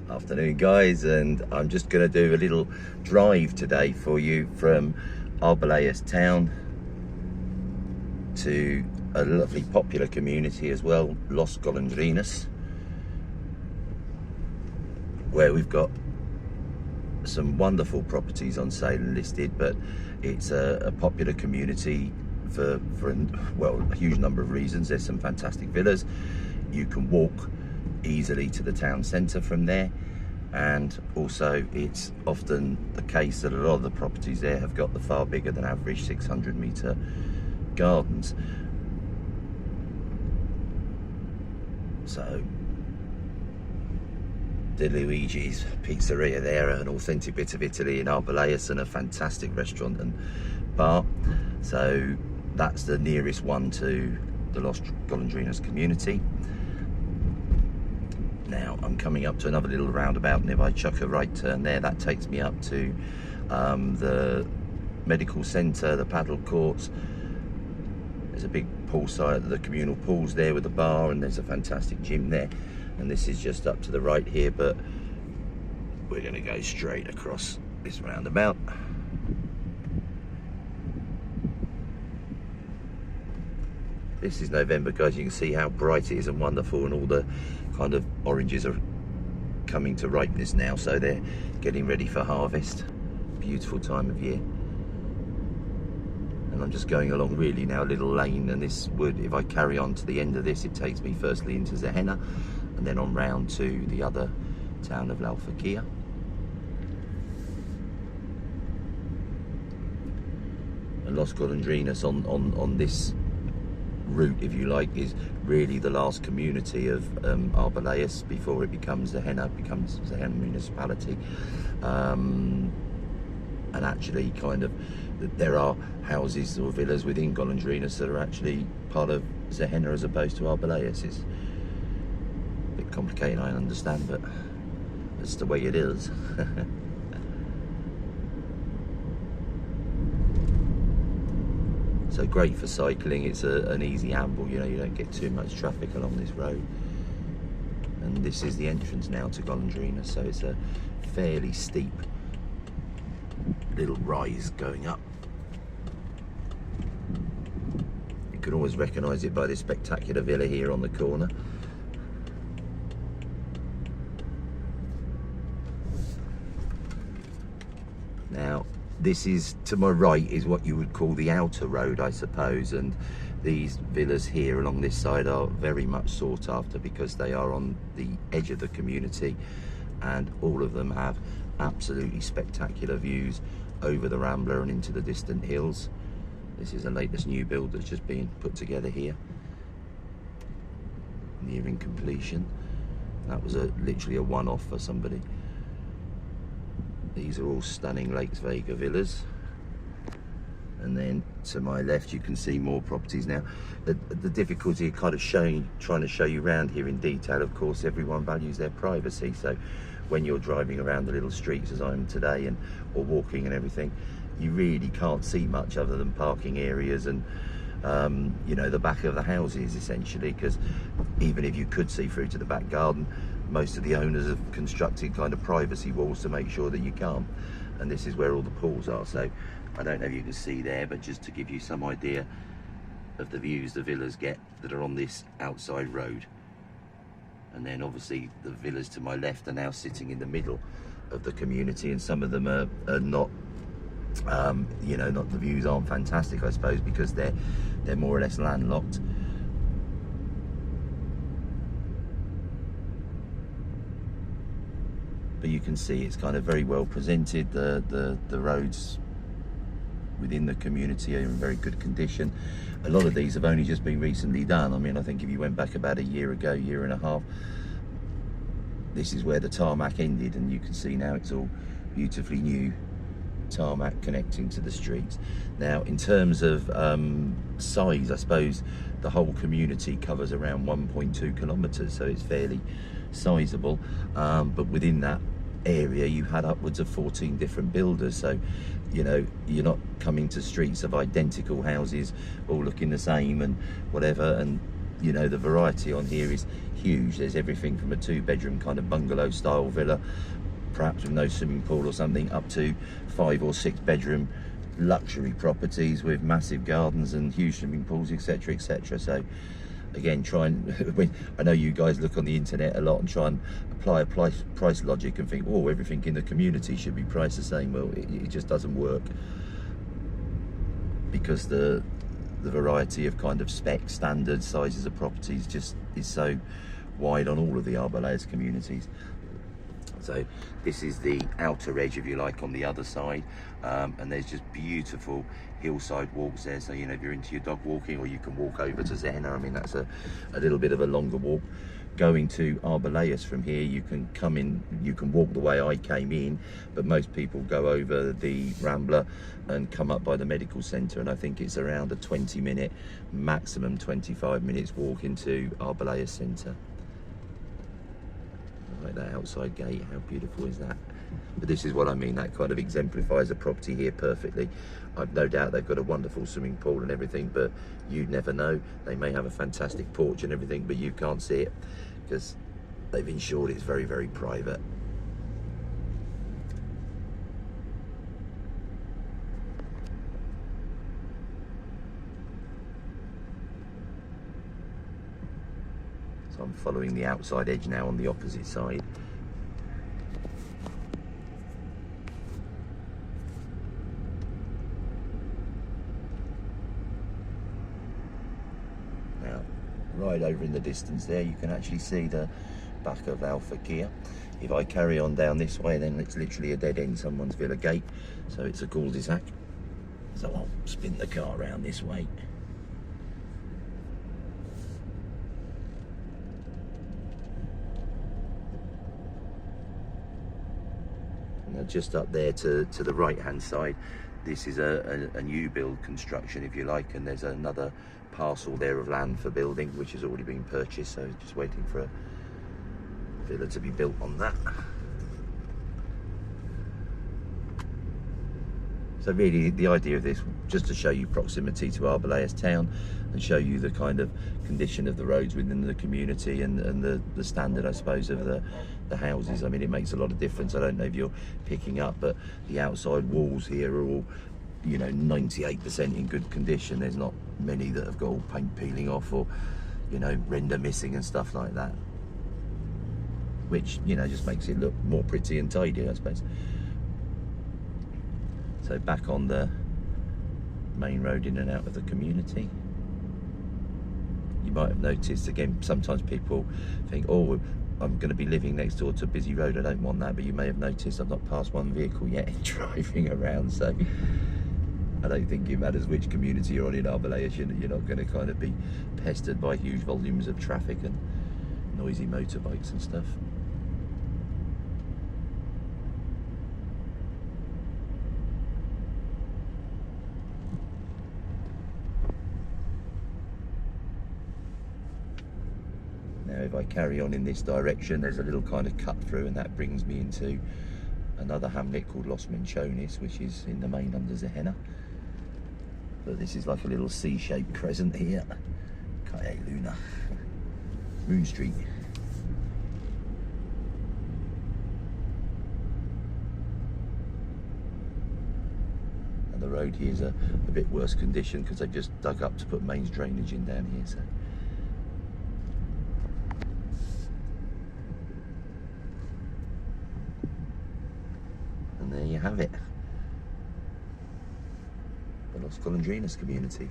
Afternoon guys, and I'm just going to do a little drive today for you from Arboleas town to a lovely popular community as well, Los Golondrinas, where we've got some wonderful properties on sale and listed, but it's a popular community for well, a huge number of reasons. There's some fantastic villas. You can walk easily to the town centre from there, and also it's often the case that a lot of the properties there have got the far bigger than average 600 metre gardens. So De Luigi's Pizzeria there, an authentic bit of Italy in Arboleas, and a fantastic restaurant and bar. So that's the nearest one to the Los Golondrinas community. Now I'm coming up to another little roundabout, and if I chuck a right turn there, that takes me up to the medical centre, the paddle courts. There's a big poolside, the communal pools there with a bar, and there's a fantastic gym there. And this is just up to the right here, but we're going to go straight across this roundabout. This is November, guys. You can see how bright it is and wonderful, and all the kind of oranges are coming to ripeness now, so they're getting ready for harvest. Beautiful time of year. And I'm just going along really now a little lane, and this would, if I carry on to the end of this, it takes me firstly into Zehenna and then on round to the other town of Lalfakia. And Los Golondrinas on this route, if you like, is really the last community of Arboleas before it becomes Zehenna municipality. And actually kind of there are houses or villas within Golondrinas that are actually part of Zehenna as opposed to Arboleas. It's a bit complicated, I understand, but that's the way it is. So great for cycling. It's an easy amble, you know, you don't get too much traffic along this road. And this is the entrance now to Golondrina, so it's a fairly steep little rise going up. You can always recognise it by this spectacular villa here on the corner. Now this is, to my right, is what you would call the outer road, I suppose, and these villas here along this side are very much sought after because they are on the edge of the community, and all of them have absolutely spectacular views over the Rambla and into the distant hills. This is the latest new build that's just being put together here, nearing completion. That was literally a one-off for somebody. These are all stunning Lakes Vega villas. And then to my left you can see more properties. Now the difficulty of kind of trying to show you around here in detail, of course everyone values their privacy, so when you're driving around the little streets as I am today, and or walking and everything, you really can't see much other than parking areas and you know, the back of the houses essentially, because even if you could see through to the back garden, most of the owners have constructed kind of privacy walls to make sure that you can't. And this is where all the pools are, so I don't know if you can see there, but just to give you some idea of the views the villas get that are on this outside road. And then obviously the villas to my left are now sitting in the middle of the community, and some of them are not you know, not, the views aren't fantastic, I suppose, because they're more or less landlocked. But you can see it's kind of very well presented. The roads within the community are in very good condition. A lot of these have only just been recently done. I mean, I think if you went back about a year ago, year and a half, this is where the tarmac ended, and you can see now it's all beautifully new tarmac connecting to the streets. Now in terms of size, I suppose the whole community covers around 1.2 kilometres, so it's fairly sizable, but within that area you had upwards of 14 different builders, so you know, you're not coming to streets of identical houses all looking the same and whatever, and you know, the variety on here is huge. There's everything from a 2-bedroom kind of bungalow style villa, perhaps with no swimming pool or something, up to 5 or 6 bedroom luxury properties with massive gardens and huge swimming pools, etc, etc. So again, try and I know you guys look on the internet a lot and try and apply a price logic and think, oh, everything in the community should be priced the same. Well, it just doesn't work, because the variety of kind of spec, standard sizes of properties just is so wide on all of the Arboleas communities. So this is the outer edge, if you like, on the other side, and there's just beautiful hillside walks there. So, you know, if you're into your dog walking, or you can walk over to Zehna. I mean, that's a little bit of a longer walk. Going to Arboleas from here, you can come in, you can walk the way I came in, but most people go over the Rambla and come up by the medical centre, and I think it's around a 20-minute, maximum 25 minutes walk into Arboleas centre. Like that outside gate, how beautiful is that? But this is what I mean, that kind of exemplifies a property here perfectly. I've no doubt they've got a wonderful swimming pool and everything, but you'd never know. They may have a fantastic porch and everything, but you can't see it because they've ensured it's very, very private. So I'm following the outside edge now on the opposite side. Now, right over in the distance there, you can actually see the back of Alpha Kia. If I carry on down this way, then it's literally a dead end, someone's villa gate. So it's a cul-de-sac. So I'll spin the car around this way. Just up there to the right hand side, this is a new build construction, if you like, and there's another parcel there of land for building which has already been purchased, so just waiting for a villa to be built on that. So really the idea of this, just to show you proximity to Arboleas town and show you the kind of condition of the roads within the community and the standard, I suppose, of the houses. I mean, it makes a lot of difference. I don't know if you're picking up, but the outside walls here are all, you know, 98% in good condition. There's not many that have got all paint peeling off or, you know, render missing and stuff like that, which, you know, just makes it look more pretty and tidy, I suppose. So back on the main road in and out of the community. You might have noticed, again, sometimes people think, oh, I'm going to be living next door to a busy road, I don't want that, but you may have noticed I've not passed one vehicle yet driving around, so I don't think it matters which community you're on in Arboleas, you're not going to kind of be pestered by huge volumes of traffic and noisy motorbikes and stuff. Now if I carry on in this direction, there's a little kind of cut through, and that brings me into another hamlet called Los Menchones, which is in the main under Zehna. But this is like a little C-shaped crescent here. Calle Luna. Moon Street. And the road here is a bit worse condition because they've just dug up to put mains drainage in down here. So. And there you have it. The Los Golondrinas community.